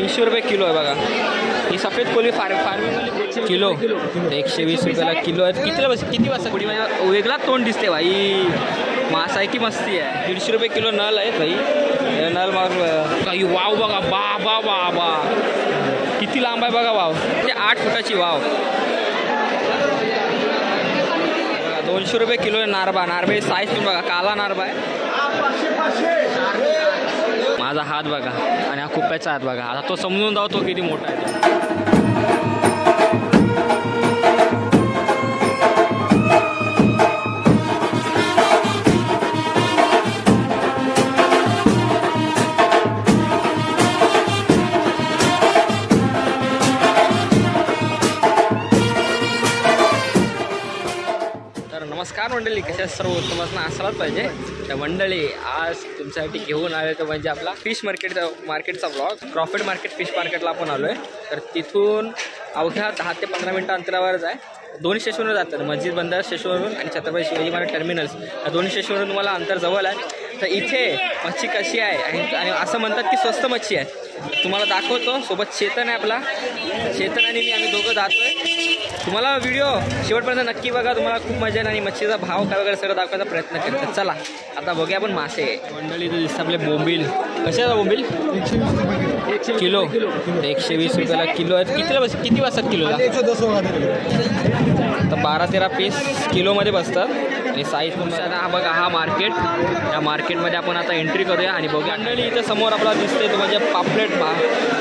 300 रुपये किलो आहे बघा। ही सफेद कोळी फार्मिंग किलो 120 रुपयाला किलो आहे। किती वाजता वेगळा तोंड दिसते भाई, मासा आहे की मस्ती आहे। 150 रुपये किलो नल आहे भाई, नल मार काही वाव बघा, बाबा बाबा किती लांब आहे बघा वाव, ते 8 फुटाची वाव। 200 रुपये किलो आहे नारबा, नारबा साईज तुम्ही बघा, काला नारबा आहे। माझा हात बघा आणि हा कुप्याचा हात बघा, आता तो समजून जाऊ तो किती मोठा आहे। नमस्कार मंडळी, कशा सर्व उत्तम असलाच पाहिजे। तर मंडळी आज तुमच्यासाठी घेऊन आले तर म्हणजे आपला फिश मार्केटचा ब्लॉग। प्रॉफिट मार्केट फिश मार्केटला आपण आलो आहे। तर तिथून अवघ्या 10 ते 15 मिनटं अंतरावरच आहे। दोन्ही स्टेशनवर जातात, मस्जिद बंदर स्टेशनवरून आणि छत्रपती शिवाजी महाराज टर्मिनल्स, या दोन्ही स्टेशनवरून तुम्हाला अंतर जवळ आहे। तर इथे मच्छी कशी आहे आणि असं म्हणतात की स्वस्त मच्छी आहे, तुम्हाला दाखवतो। सोबत चेतन आहे आपला, चेतन आणि मी आम्ही दोघं जातोय। तुम्हाला व्हिडिओ शेवटपर्यंत नक्की बघा, तुम्हाला खूप मजा येईल आणि मच्छीचा भाव काय वगैरे सगळं दाखवायचा प्रयत्न करतो। चला आता बघूया आपण मासे। मंडळी इथे दिसतं आपले बोंबील, कसे आहे बोंबील? 120 किलो 120 रुपयाला किलो आहेत। किती वाजतात किलोला? तर 12-13 पीस किलोमध्ये बसतात आणि साईज तुमचा हा बघा, हा मार्केट, या मार्केटमध्ये आपण आता एंट्री करूया आणि बघूया। मंडळी इथं समोर आपला दिसते तो म्हणजे पापलेट,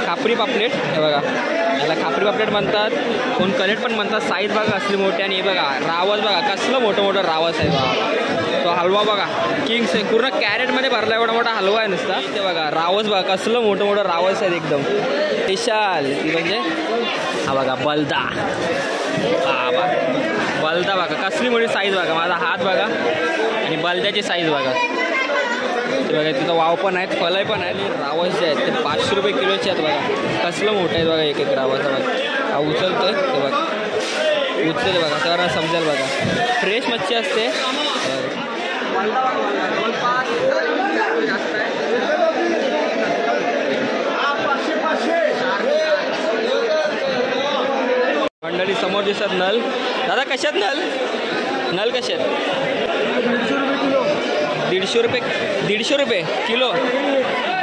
खापरी पापलेट, हे बघा याला खापरी पापलेट म्हणतात, कोण कलेट पण म्हणतात। साईज बघा असली मोठी, आणि हे बघा रावस बघा कसलं मोठं मोठं रावस आहे बघा। तो हलवा बघा किंग्स आहे, पूर्ण कॅरेटमध्ये भरला एवढा मोठा हलवा आहे नुसता। इथे बघा रावस बघा कसलं मोठं मोठं रावस आहेत एकदम विशाल। ती म्हणजे हा बघा बलदा, हा बघा बलदा बघा कसली मोठी साईज बघा, माझा हात बघा आणि बलद्याची साईज बघा। ते बघा तिथं वाव पण आहेत, फलय पण आहेत। रावस जे आहेत ते 500 रुपये किलोचे आहेत बघा, कसलं मोठं आहे बघा एक रावस बघा। हा उचलतोय ते बघा, उचलते बघा, सगळ्यांना समजेल बघा। फ्रेश मच्छी असते। मंडळी समोर दिसत नल, दादा कशात नल? नल कशात? 150 रुपये किलो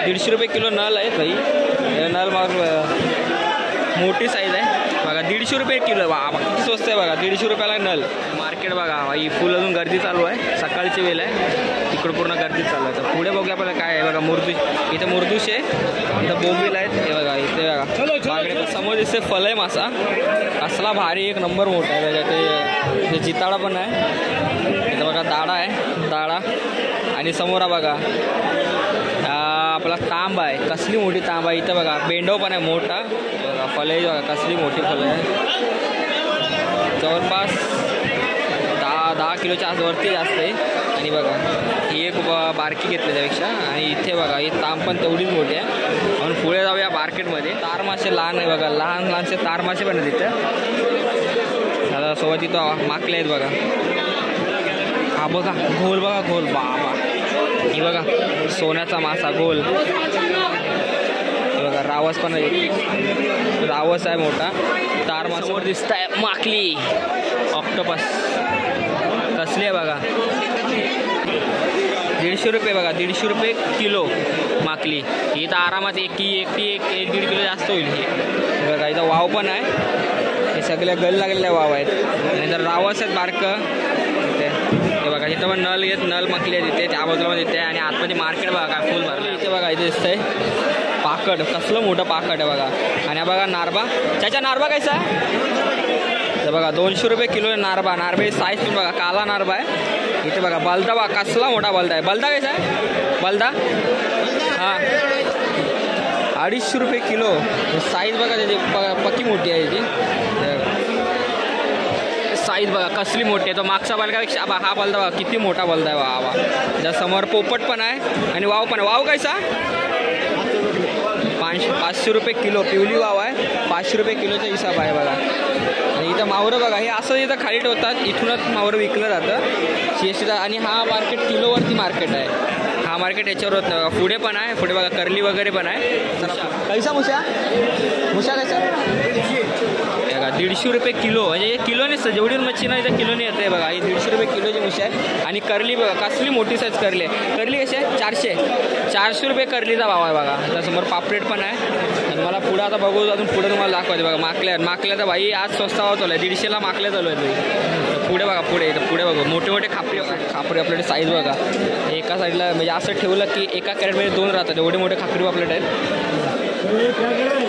150 रुपये किलो नल आहे भाई। नल मार मोठी साईज आहे बघा, 150 रुपये किलो बाबा, किती स्वस्त आहे बघा, 150 रुपयाला नल। मार्केट बघा भाई फुल अजून गर्दी चालू आहे, सकाळची वेळ आहे, तिकडं पूर्ण गर्दी चालू आहे। तर पुढे बघूया आपल्याला काय आहे बघा, मुरदूश, इथं मुरदूश आहे, इथं बोंबील आहेत, हे बघा इथे बघा मागडे समोर दिसते फलय मासा, कसला भारी एक नंबर मोठा आहे बघा। ते जिताडा पण आहे, इथं बघा दाडा आहे, दाडा, आणि समोर बघा आपला तांब आहे, कसली मोठी तांब आहे। इथं बघा बेंडो पण आहे मोठा बघा, फलय बघा कसली मोठी फलय आहे, जवळपास 10 किलोच्या आजवरती जास्त आहे। आणि बघा ही एक बारकी घेतली त्यापेक्षा, आणि इथे बघा ही तांब पण तेवढीच मोठी आहे। म्हणून पुढे जाऊया मार्केटमध्ये। तार मासे लहान आहे बघा, लहान लहानसे तार मासे पण आहेत इथं, आता सोबत इथं माकले आहेत बघा। हा बघा घोल बघा, घोल बाबा, ही बघा सोन्याचा मासा घोल, बघा रावस पण आहे, रावस आहे मोठा। तार मासावर दिसत आहे माकली, ऑक्टोपस कसली आहे बघा, 150 रुपये बघा, 150 रुपये किलो माकली। ही तर आरामात एक 1-1.5 किलो जास्त होईल ही बघा। इथं वाव पण आहे, हे सगळ्या गल लागलेल्या वाव आहेत, आणि जर रावस आहेत बारकं ते बघा। इथं पण नल येत, नल मकली आहे तिथे, त्या बाजूला पण येते, आणि आतमध्ये मार्केट बघा काय फुल भरलं। इथे बघा इथे दिसतंय पाकड, कसलं मोठं पाकड आहे बघा। आणि बघा नारबा, त्याच्या नारबा कसा आहे तर बघा 200 रुपये किलो नारबा, नारबे साईज तुम्ही बघा, काला नारबा आहे। इथे बघा बलदा बघा कसला मोठा बलदा आहे, बलदा कसा आहे बलदा? हां 250 रुपये किलो, साईज बघा त्याची पक्की मोठी आहे याची साईज बघा कसली मोठी आहे। तो मागचा बलगापेक्षा हा बलदा बघा किती मोठा बलदा आहे वा। ज्या समोर पोपट पण आहे आणि वाव पण आहे। वाव कैसा? 500 रुपये किलो, पिवली वाव आहे, 500 रुपये किलोचा हिसाब आहे बघा। आणि इथं मावरं बघा, हे असं इथं खाली ठेवतात, इथूनच मावरं विकलं जातं CSTचा। आणि हा मार्केट किलोवरती मार्केट आहे, हा हा मार्केट याच्यावर होत नाही बघा. पुढे पण आहे, पुढे बघा करली वगैरे पण आहे. कैसा मुश्या कैसा बघा 150 रुपये किलो, म्हणजे किलोने जेवढी मच्छी ना इथं किलोने येते बघा. ही 150 रुपये किलोची मुशी आहे. आणि करली बघा कसली मोठी साईज करली आहे. करली कशी आहे 400 रुपये करलीचा भाव आहे बघा. त्यासमोर पापलेट पण आहे. आणि मला पुढे आता बघू, अजून पुढे तुम्हाला दाखवायचे बघा. माकल्या तर भाई आज स्वस्त भाव चालू आहे, 150ला माकल्या चालू आहे. पुढे बघा, पुढे बघा मोठे मोठे खापरे आपल्याकडे साईज बघा. एका साईडला म्हणजे असं ठेवलं की एका कॅरेटमध्ये 2 राहतात, एवढे मोठे खापरे आपल्याकडे आहेत.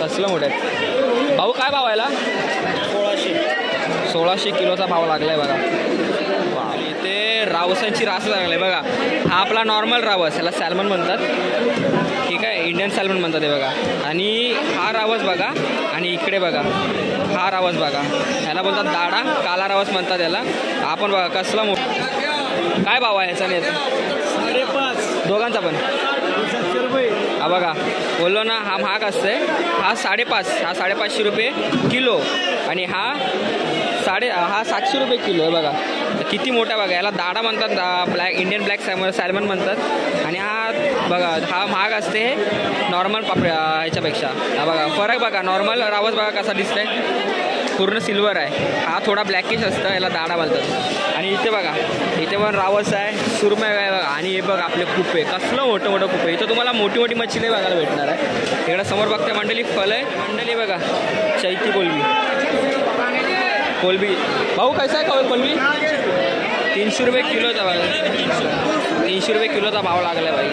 कसलं मोठे आहेत भाऊ. काय भाव आहे? 1600 किलोचा भाव लागलाय बघा. इथे रावसांची रास लागलाय बघा. हा आपला नॉर्मल रावस, याला सॅल्मन म्हणतात. ठीक आहे, इंडियन सॅल्मन म्हणतात हे बघा. आणि हा रावस बघा, आणि इकडे बघा हा रावस बघा. ह्याला बोलतात दाडा, काला रावस म्हणतात याला. हा पण बघा कसला मोठा. काय भाव आहे ह्याचा? 5.5 दोघांचा पण 700 रुपये. हा बघा बोललो ना, हा महाग असतंय. हा 5.5, हा 550 रुपये किलो. आणि हा 700 रुपये किलो आहे बघा. किती मोठा बघा. याला दाडा म्हणतात, इंडियन ब्लॅक सॅल्मन म्हणतात. आणि हा बघा हा महाग असते नॉर्मल ह्याच्यापेक्षा. हा बघा फरक बघा. नॉर्मल रावस बघा कसा दिसतंय, पूर्ण सिल्वर आहे. हा थोडा ब्लॅकिश असतं, याला दाडा म्हणतात. आणि इथे बघा, इथे पण रावस आहे, सुरमई आहे बघा. आणि हे बघा आपले कुपे, कसलं मोठं मोठं कुपे. इथं तुम्हाला मोठी मोठी मच्छी नाही बघायला भेटणार आहे. इकडं समोर बघता मंडळी फल आहे. मंडळी बघा चैती कोलबी भाऊ कैसा आहे कोलबी? 300 रुपये किलोचा बघा. 300 रुपये किलोचा भाव लागला भाई.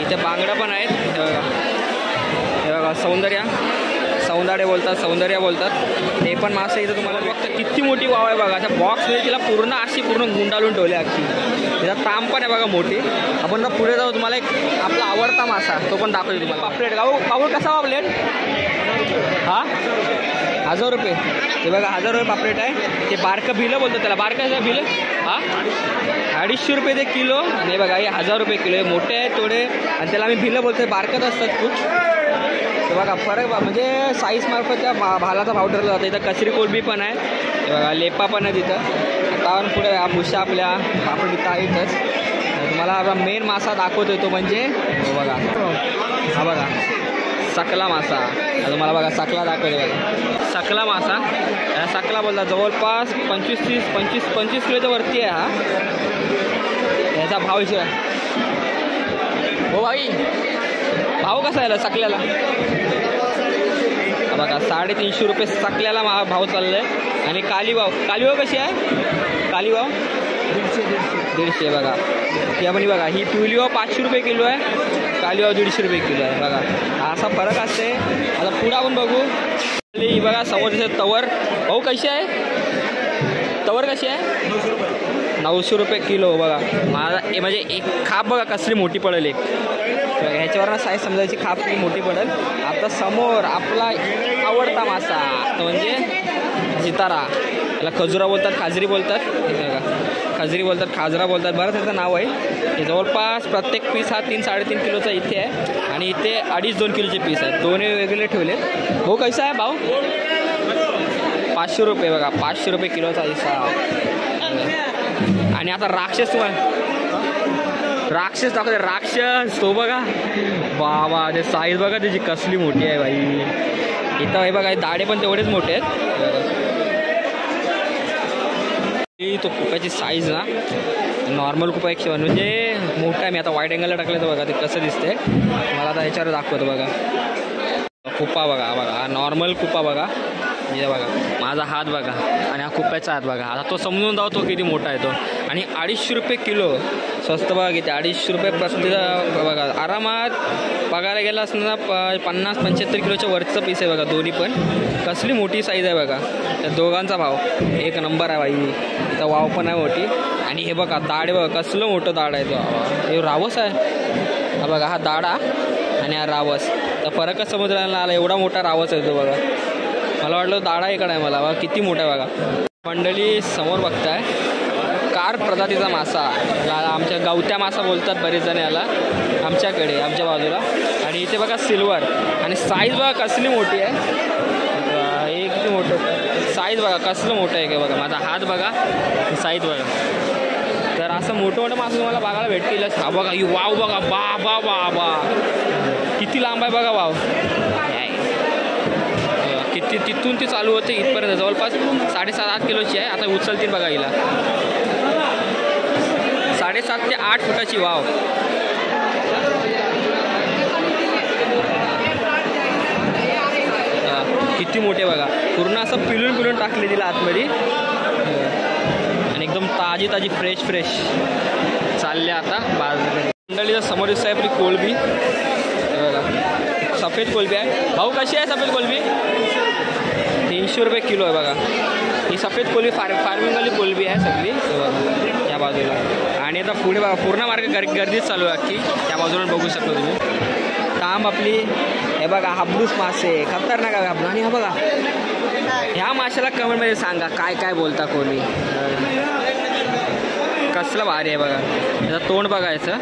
इथे बांगडा पण आहेत हे बघा. सौंदर्य बोलतात. ते पण मासे इथं तुम्हाला बघता किती मोठी वाव आहे बघा. त्या बॉक्समध्ये तिला पूर्ण गुंडाळून ठेवले अख्खी. तिचा ताम पण आहे बघा मोठी. आपण पुढे जाऊ, तुम्हाला एक आपला आवडता मासा तो पण दाखवतो तुम्हाला. पापलेट भाऊ कसा पापलेट? हा 1000 रुपये. हे बघा 1000 रुपये पापलेट आहे. ते बारकं भिलं बोलतात त्याला. बारकं भिलं हा 250 रुपये ते किलो. आणि बघा हे 1000 रुपये किलो. हे मोठे आहेत थोडे, आणि त्याला आम्ही भिलं बोलतो. बारकत असतात खूप. हे बघा फरक म्हणजे साईज मार्फत त्या भालाचा भाव ठरला जातो. इथं कचरी कोलबी पण आहे. हे बघा लेपा पण आहे तिथं. आता पुढे मुशा आपल्या पापड इथं आहेतच. तुम्हाला आपला मेन मासा दाखवतो तो म्हणजे बघा हा बघा सकला मासा. तुम्हाला बघा सकला दाखवतो बघा. सकला मासा, सकला बोलतात. जवळपास 25 किलोच्या वरती आहे हा. याचा भाव विचार हो भाई. भाव कसा आहे सकल्याला? बघा 350 रुपये सकल्याला भाव चालला आहे. आणि कालीवाव कशी आहे? कालीवाव 150 बघा. ती आपण बघा ही पिवलीवाव 500 रुपये किलो आहे, कालीवाव 150 रुपये किलो आहे बघा. असा फरक असते. आता पुढे आपण बघू. ही बघा समोर दिसत तवर. भाऊ कशी आहे तवर? कशी आहे? 900 रुपये किलो बघा. माझा म्हणजे एक खाप बघा कसली मोठी पडेल. एक ह्याच्यावरनं साईज समजायची खाप किती मोठी पडेल. आता समोर आपला आवडता मासा तो म्हणजे जितारा. याला खजुरा बोलतात, खाजरी बोलतात. खजरी बोलतात, खाजरा बोलतात, बरं त्याचं नाव आहे. हे जवळपास प्रत्येक पीस हा 3-3.5 किलोचा इथे आहे. आणि इथे 2.5-2 किलोचे पीस आहेत. दोन्ही वेगवेगळे ठेवले. भाऊ कैसा आहे भाऊ? 500 रुपये बघा. 500 रुपये किलोचा हिसाब. आणि आता राक्षस तुम्हाला राक्षस दाखवते. राक्षस तो बघा बाबा. ते साईज बघा त्याची कसली मोठी आहे बाई. इथं हे बघा दाढे पण तेवढेच मोठे आहेत. तो कुप्याची साईज ना नॉर्मल कुपापेक्षा म्हणजे मोठा आहे. मी आता वाईट अँगलला टाकलं तर बघा ते कसं दिसतंय. मला आता ह्याच्यावर दाखवतो बघा. कुप्पा बघा हा नॉर्मल कुप्पा बघा. म्हणजे बघा माझा हात बघा आणि हा कुप्याचा हात बघा. आता तो समजून जाऊ तो किती मोठा आहे तो. आणि 250 रुपये किलो. स्वस्त बघा किती. 250 रुपये प्रत्येक बघा. आरामात बघायला गेला असणार 50-75 किलोच्या वरचं पीस आहे बघा. दोन्ही पण कसली मोठी साईज आहे बघा. त्या दोघांचा भाव एक नंबर आहे बाई. त्याचा वाव पण आहे मोठी. आणि हे बघा दाढ बघा कसलं मोठं दाढ आहे तो. हे रावस आहे हा बघा. हा दाढा आणि हा रावस. तर फरकच समुद्राला आला. एवढा मोठा रावस आहे तो बघा. मला वाटलं दाढा इकडं आहे. मला बघा किती मोठा आहे बघा. मंडळी समोर बघताय कार प्रजातीचा मासा. आमच्या गवत्या मासा बोलतात बरेच जण याला आमच्याकडे आमच्या बाजूला. आणि इथे बघा सिल्वर. आणि साईज बघा कसली मोठी आहे. एक मोठं साईज बघा कसलं मोठं आहे का बघा. माझा हात बघा साईज बघा. तर असं मोठं मोठं मासे तुम्हाला बघायला भेटतीलच. हा बघा ही वाव बघा, बा बा बा किती लांब आहे बघा वाव. किती तिथून ती चालू होते इथपर्यंत जवळपास 7.5-8 किलोची आहे. आता उचलतील बघा हिला. 7.5 ते 8 फुटाची वाव. किती मोठे बघा, पूर्ण असं पिलून टाकले तिला आतमध्ये आणि एकदम ताजी फ्रेश चालले आता बाजारात. मंडळीच्या समोर दिसत आहे आपली कोलबी बघा, सफेद कोलबी आहे. भाऊ कशी आहे सफेद कोलबी? 300 रुपये किलो आहे बघा. ही सफेद कोलबी फार्मिंगवाली कोलबी आहे सगळी बघा या बाजूला. आणि आता पुढे बघा पूर्ण मार्केट गर्दीच चालू आहे अख्खी. त्या बाजूला बघू शकता तुम्ही. काम आपली हे बघा हाबडूस मासे खतरनाक आहे हाबडूस. आणि हा बघा ह्या माशाला कमेंटमध्ये सांगा काय बोलता कोणी. कसलं भारी आहे बघा. त्याचं तोंड बघायचं,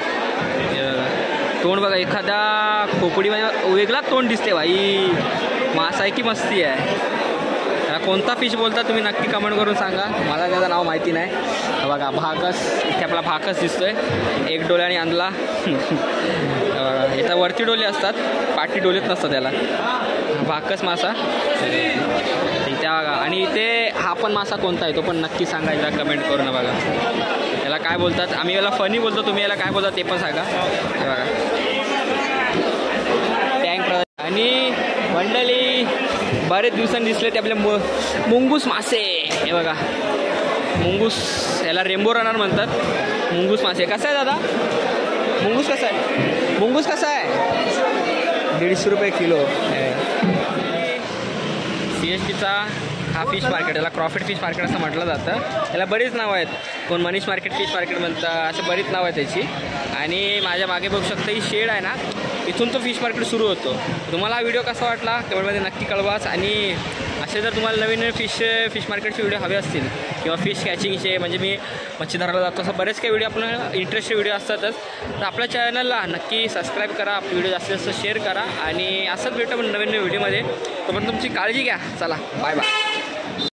तोंड बघा एखादा खोपडी म्हणजे वेगळा तोंड दिसते भाई. मासा आहे की मस्ती आहे. कोणता फिश बोलता तुम्ही नक्की कमेंट करून सांगा. मला त्याचं नाव माहिती नाही. बघा भाकस, इथे आपला भाकस दिसतोय एक डोळ्याने आणला. बघा याचा वरती डोले असतात, पाठी डोलेत नसतात त्याला. भाकस मासा इथे बघा. आणि इथे हा पण मासा कोणता आहे तो पण नक्की सांगायचा कमेंट करून. बघा याला काय बोलतात, आम्ही याला फनी बोलतो, तुम्ही याला काय बोलतात ते पण सांगा. हे बघा टँक. आणि मंडळी बरेच दिवसांनी दिसले ते आपले मुंगूस मासे. हे बघा मुंगूस, याला रेम्बो रनर म्हणतात. मुंगूस मासे कसा आहे दादा? मुंगूस कसा आहे? मुंगूस कसा आहे? 150 रुपये किलो. CSTचा हा फिश मार्केट, याला क्रॉफिट फिश मार्केट असं म्हटलं जातं. याला बरीच नावं आहेत. कोण मनीष मार्केट, फिश मार्केट म्हणतात, असे बरीच नावं आहेत त्याची. आणि माझ्या मागे बघू शकता ही शेड आहे ना, इथून तो फिश मार्केट सुरू होतो. तुम्हाला हा व्हिडिओ कसा वाटला कमेंटमध्ये नक्की कळवाच. आणि असे जर तुम्हाला नवीन फिश मार्केटचे व्हिडिओ हवे असतील किंवा फिश कॅचिंगचे, म्हणजे मी मच्छी धरायला जातो असं बरेच काही व्हिडिओ आपल्याला इंटरेस्टेड व्हिडिओ असतातच. तर आपल्या चॅनलला नक्की सबस्क्राईब करा, आपले व्हिडिओ जास्तीत जास्त शेअर करा. आणि असंच भेटू आपण नवीन व्हिडिओमध्ये. तोपर्यंत तुमची काळजी घ्या. चला बाय बाय.